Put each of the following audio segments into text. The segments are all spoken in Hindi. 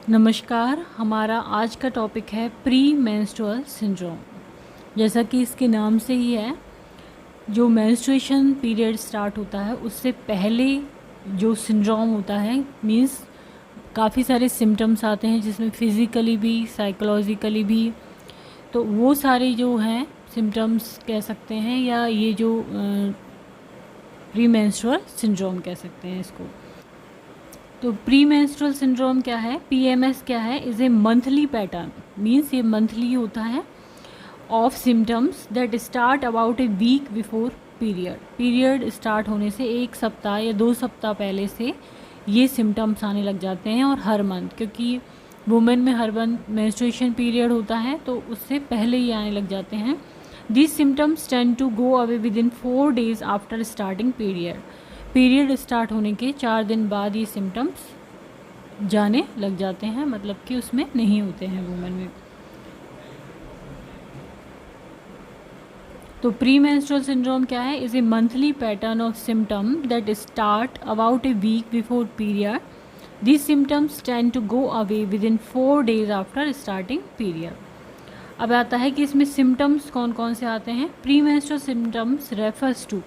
नमस्कार। हमारा आज का टॉपिक है प्री मेंस्ट्रुअल सिंड्रोम। जैसा कि इसके नाम से ही है, जो मेंस्ट्रुएशन पीरियड स्टार्ट होता है उससे पहले जो सिंड्रोम होता है, मींस काफ़ी सारे सिम्टम्स आते हैं जिसमें फिज़िकली भी साइकोलॉजिकली भी। तो वो सारे जो हैं सिम्टम्स कह सकते हैं, या ये जो प्री मेंस्ट्रुअल सिंड्रोम कह सकते हैं इसको। तो प्री मेंस्ट्रुअल सिंड्रोम क्या है, पीएमएस क्या है, is a monthly pattern, means ये मंथली होता है of symptoms that start about a week before period. Period start होने से एक सप्ताह या 2 सप्ताह पहले से ये सिम्टम्स आने लग जाते हैं, और हर मंथ, क्योंकि वुमेन में हर मंथ मेंस्ट्रुएशन पीरियड होता है तो उससे पहले ही आने लग जाते हैं। This symptoms tend to go away within 4 days after starting period. Period start होने के 4 दिन बाद ये सिम्टम्स जाने लग जाते हैं, मतलब कि उसमें नहीं होते हैं वुमेन में। तो प्री मेंस्ट्रुअल सिंड्रोम क्या है, is a monthly pattern of symptom that start about a week before period. This symptoms tend to go away within 4 days after starting period. अब आता है कि इसमें सिम्टम्स कौन कौन से आते हैं। Premenstrual symptoms refers to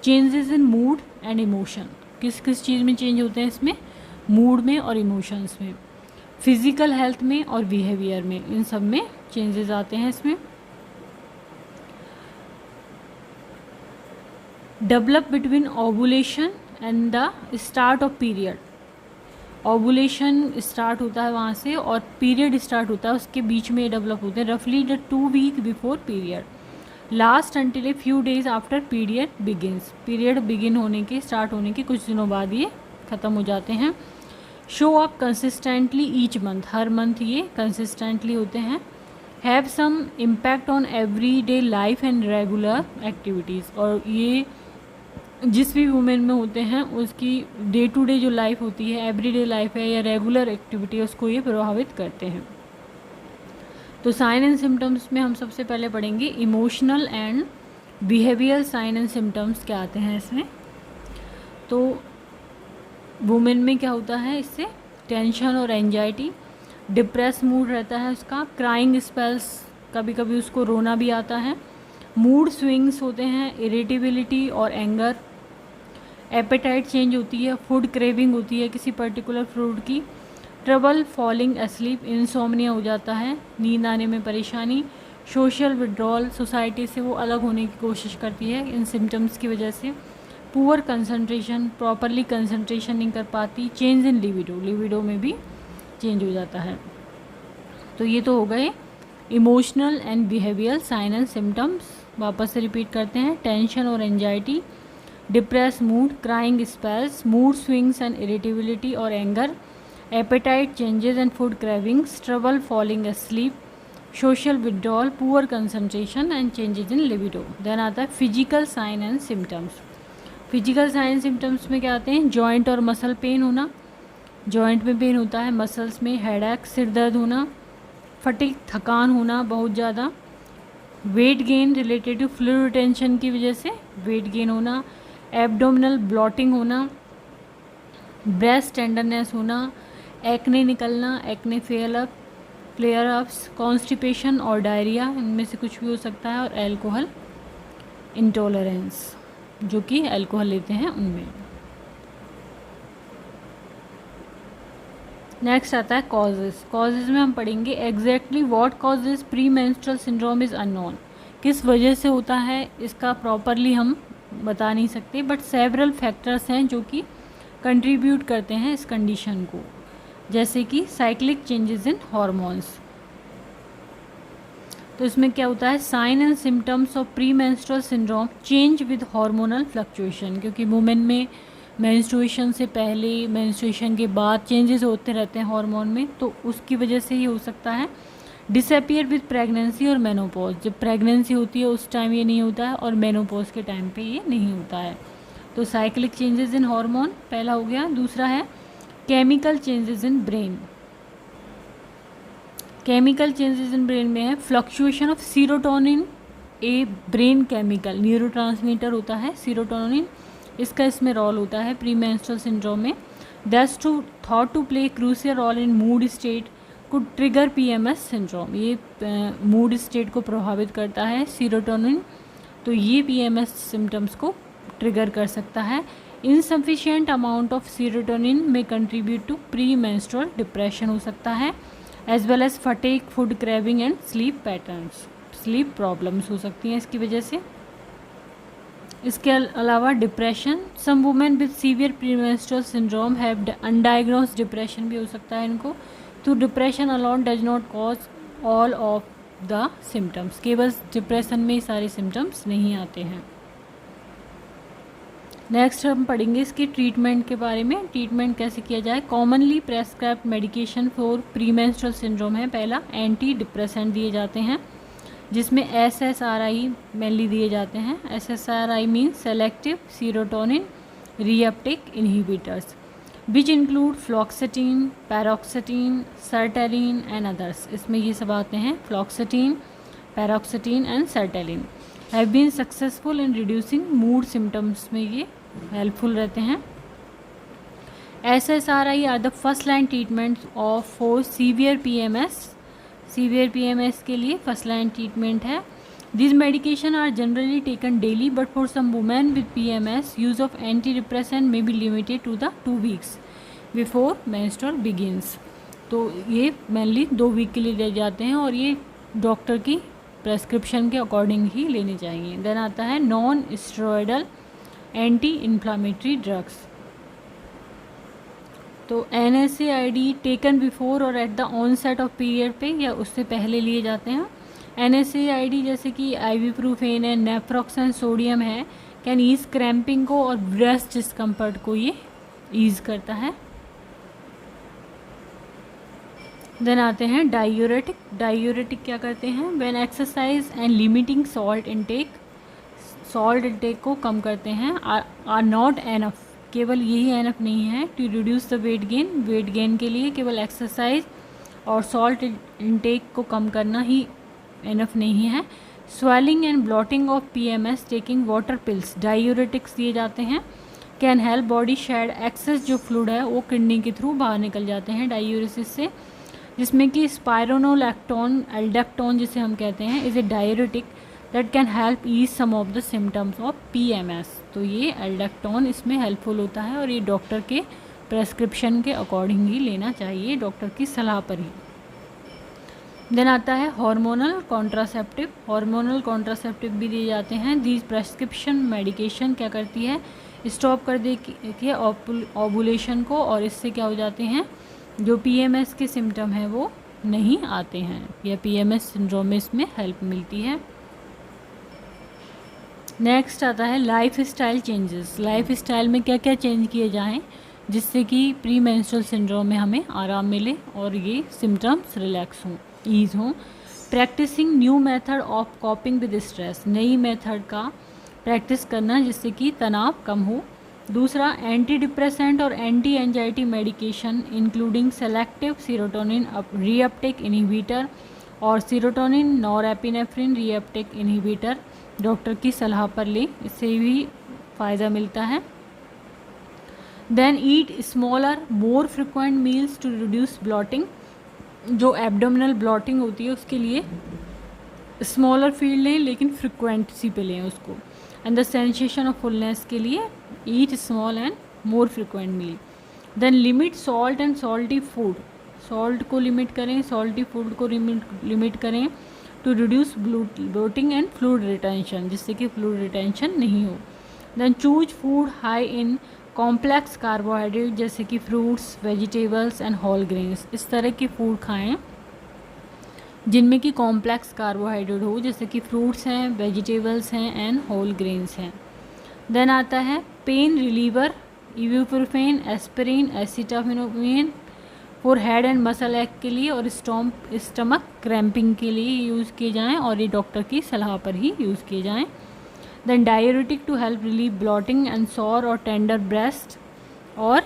changes in mood and emotion. किस किस चीज़ में चेंज होते हैं इसमें, मूड में और इमोशंस में, फिज़िकल हेल्थ में और बिहेवियर में, इन सब में चेंजेस आते हैं इसमें। Develop between ovulation and the start of period. Ovulation start होता है वहाँ से और पीरियड स्टार्ट होता है, उसके बीच में डेवलप होते हैं रफली the 2 week before period, last until a few days after period begins. Period begin होने के, स्टार्ट होने के कुछ दिनों बाद ये ख़त्म हो जाते हैं। Show up consistently each month, हर मंथ ये कंसिस्टेंटली होते हैं। Have some impact on every day life and regular activities, और ये जिस भी वुमेन में होते हैं उसकी डे टू डे जो लाइफ होती है, एवरीडे लाइफ है या रेगुलर एक्टिविटी है, उसको ये प्रभावित करते हैं। तो साइन एंड सिम्टम्स में हम सबसे पहले पढ़ेंगे emotional and behaviour sign and symptoms क्या आते हैं इसमें। तो वुमेन में क्या होता है, इससे टेंशन और एंजाइटी, डिप्रेस मूड रहता है उसका, क्राइंग स्पेल्स, कभी कभी उसको रोना भी आता है, मूड स्विंग्स होते हैं, इरिटेबिलिटी और एंगर, एपेटाइट चेंज होती है, फूड क्रेविंग होती है किसी पर्टिकुलर फूड की, ट्रबल फॉलिंग एस्लीप, इंसोम्निया हो जाता है, नींद आने में परेशानी, सोशल विड्रॉल, सोसाइटी से वो अलग होने की कोशिश करती है इन सिम्टम्स की वजह से, पुअर कंसंट्रेशन, प्रॉपरली कंसंट्रेशन नहीं कर पाती, चेंज इन लिबिडो, लिबिडो में भी चेंज हो जाता है। तो ये तो हो गए emotional and behaviour sign and symptoms. वापस से रिपीट करते हैं, टेंशन और anxiety, depress mood, crying spells, mood swings and irritability और anger, appetite changes and food cravings, trouble falling asleep, social withdrawal, poor concentration and changes in libido. Then आता है physical sign and symptoms. Physical sign and symptoms में क्या आते हैं, जॉइंट और मसल पेन होना, जॉइंट में पेन होता है, मसल्स में हेडेक, सिर दर्द होना, फटीग, थकान होना बहुत ज़्यादा, weight gain related to fluid retention की वजह से वेट गेन होना, एब्डोमिनल ब्लॉटिंग होना, ब्रेस्ट टेंडरनेस होना, एक्ने निकलना, एक्ने फ्लेयर अप्स, कॉन्स्टिपेशन और डायरिया, इनमें से कुछ भी हो सकता है, और एल्कोहल इंटॉलरेंस, जो कि एल्कोहल लेते हैं उनमें। नेक्स्ट आता है कॉजेज़। कॉजेज़ में हम पढ़ेंगे exactly what causes pre menstrual syndrome is unknown. किस वजह से होता है इसका प्रॉपरली हम बता नहीं सकते, बट सेवरल फैक्टर्स हैं जो कि कंट्रीब्यूट करते हैं इस कंडीशन को, जैसे कि साइक्लिक चेंजेस इन हॉर्मोन्स। तो इसमें क्या होता है, sign and symptoms of premenstrual syndrome change with hormonal fluctuation, क्योंकि वुमेन में मेंस्ट्रुएशन से पहले, मेंस्ट्रुएशन के बाद चेंजेस होते रहते हैं हार्मोन में, तो उसकी वजह से ही हो सकता है। डिसअपियर विद प्रेगनेंसी और मेनोपॉज, जब प्रेगनेंसी होती है उस टाइम ये नहीं होता है, और मेनोपॉज के टाइम पे ये नहीं होता है। तो साइक्लिक चेंजेस इन हार्मोन पहला हो गया। दूसरा है chemical changes in brain. Chemical changes in brain में है fluctuation of serotonin, a brain chemical, neurotransmitter होता है सीरोटोनिन, इसका इसमें रोल होता है प्री मेंस्ट्रुअल सिंड्रोम में। That's to thought to play crucial role in mood state could trigger PMS syndrome. ये मूड स्टेट को प्रभावित करता है सीरोटोनिन, तो ये PMS सिम्टम्स को ट्रिगर कर सकता है। इनसफिशिएंट अमाउंट ऑफ सीरोटोनिन में contribute to premenstrual depression हो सकता है, as well as fatigue, food craving and sleep patterns, sleep problems हो सकती हैं इसकी वजह से। इसके अलावा depression, some women with severe premenstrual syndrome have undiagnosed depression भी हो सकता है इनको। तो depression alone does not cause all of the symptoms, केवल डिप्रेशन में सारे सिम्टम्स नहीं आते हैं। नेक्स्ट हम पढ़ेंगे इसके ट्रीटमेंट के बारे में। ट्रीटमेंट कैसे किया जाए। Commonly prescribed medication for premenstrual syndrome है। पहला, एंटी डिप्रेसेंट दिए जाते हैं, जिसमें SSRI मेनली दिए जाते हैं। SSRI means selective serotonin reuptake inhibitors, which include fluoxetine, paroxetine, sertraline and others. इसमें ये सब आते हैं, fluoxetine, paroxetine and sertraline have been successful in reducing mood symptoms में ये हेल्पफुल रहते हैं। SSRI are the first line treatment of for severe PMS। Severe PMS के लिए फर्स्ट लाइन ट्रीटमेंट है। This medication are generally taken daily, but for some women with PMS use of anti depressant may be limited to the 2 weeks before menstrual begins. तो ये मेनली 2 वीक के लिए दिए जाते हैं और ये डॉक्टर की प्रेस्क्रिप्शन के अकॉर्डिंग ही लेने चाहिए। देन आता है non steroidal anti inflammatory drugs. तो NSAID टेकन बिफोर और at the onset of period पे या उससे पहले लिए जाते हैं। NSAID जैसे कि आइबुप्रोफेन है, नेफ्रोक्सन सोडियम है, कैन ईज क्रैम्पिंग को और ब्रेस्ट डिस्कम्फर्ट को ये ईज करता है। देन आते हैं डायूरेटिक। डायूरेटिक क्या करते हैं। When exercise and limiting salt intake, salt intake को कम करते हैं। आर नॉट एनफ, केवल यही एनफ नहीं है to reduce the weight gain. Weight gain के लिए केवल एक्सरसाइज और सॉल्ट इनटेक को कम करना ही एनफ नहीं है। Swelling and blotting of PMS taking water pills, diuretics दिए जाते हैं, can help body shade access जो फ्लूइड है वो किडनी के थ्रू बाहर निकल जाते हैं डायूरेसिस से, जिसमें कि स्पायरोनोलैक्टोन, एल्डेक्टोन जिसे हम कहते हैं, is a diuretic that can help ease some of the symptoms of PMS। तो ये एल्डेक्टोन इसमें हेल्पफुल होता है और ये डॉक्टर के प्रेस्क्रिप्शन के अकॉर्डिंग ही लेना चाहिए, डॉक्टर की सलाह पर ही। देन आता है हार्मोनल कॉन्ट्रासेप्टिव। हार्मोनल कॉन्ट्रासेप्टिव भी दिए जाते हैं। दीज प्रेस्क्रिप्शन मेडिकेशन क्या करती है, स्टॉप कर देती है ओवुलेशन को, और इससे क्या हो जाते हैं, जो PMS के सिम्टम हैं वो नहीं आते हैं, या PMS सिंड्रोम में इसमें हेल्प मिलती है। नेक्स्ट आता है life style changes. Life style में क्या क्या चेंज किए जाएं जिससे कि प्री मेंस्ट्रुअल सिंड्रोम में हमें आराम मिले और ये सिम्टम्स रिलैक्स हों, ईज हों। Practising new method of coping with stress, नई मेथड का प्रैक्टिस करना जिससे कि तनाव कम हो। दूसरा, एंटी डिप्रेसेंट और anti anxiety medication including selective serotonin reuptake inhibitor और serotonin norepinephrine reuptake inhibitor doctor की सलाह पर लें, इससे भी फ़ायदा मिलता है। Then eat smaller more frequent meals to reduce bloating, जो एब्डोमिनल ब्लॉटिंग होती है उसके लिए स्मॉलर फीड लें लेकिन फ्रिक्वेंसी पे लें उसको। And the sensation of fullness के लिए eat small and more frequent meal. Then limit salt and salty food, salt को लिमिट करें, सॉल्टी फूड को लिमिट करें to reduce bloating and fluid retention, जिससे कि फ्लूइड रिटेंशन नहीं हो। Then choose food high in complex carbohydrate जैसे कि fruits, vegetables and whole grains. इस तरह के फूड खाएं जिनमें कि कॉम्प्लेक्स कार्बोहाइड्रेट हो, जैसे कि फ्रूट्स हैं, वेजिटेबल्स हैं एंड होल ग्रेन्स हैं। देन आता है pain reliever, ibuprofen, aspirin, acetaminophen for head and muscle एक के लिए और स्टमक क्रैम्पिंग के लिए यूज़ किए जाएं और ये डॉक्टर की सलाह पर ही यूज़ किए जाएं। Then diuretic to help relieve bloating and sore और टेंडर ब्रेस्ट, और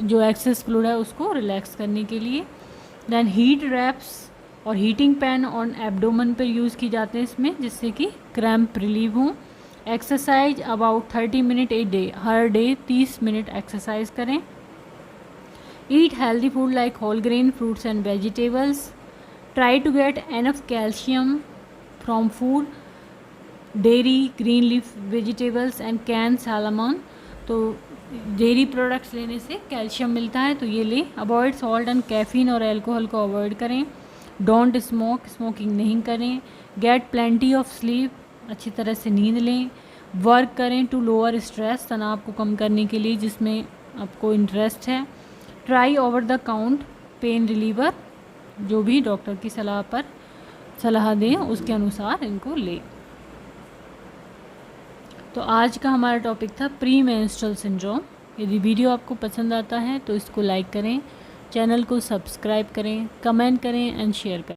जो एक्सेस फ्लूइड है उसको रिलैक्स करने के लिए। देन हीट रैप्स और हीटिंग पैन ऑन एब्डोमेन पर यूज़ की जाते हैं इसमें, जिससे कि क्रैम्प रिलीव हों। Exercise about 30 minute a day, her day 30 minute exercise करें। Eat healthy food like whole grain fruits and vegetables. Try to get enough calcium from food, dairy, green leaf vegetables and canned salmon. तो डेयरी प्रोडक्ट्स लेने से कैल्शियम मिलता है, तो ये लें. अवॉइड सॉल्ट एंड कैफीन और अल्कोहल को अवॉइड करें. डोंट स्मोक, स्मोकिंग नहीं करें. गेट प्लेंटी ऑफ स्लीप, अच्छी तरह से नींद लें. वर्क करें टू लोअर स्ट्रेस, तनाव को कम करने के लिए जिसमें आपको इंटरेस्ट है. Try over the count pain reliever, जो भी डॉक्टर की सलाह दें उसके अनुसार इनको लें. तो आज का हमारा टॉपिक था प्री मेंस्ट्रुअल सिंड्रोम. यदि वीडियो आपको पसंद आता है तो इसको लाइक करें, चैनल को सब्सक्राइब करें, कमेंट करें एंड शेयर करें.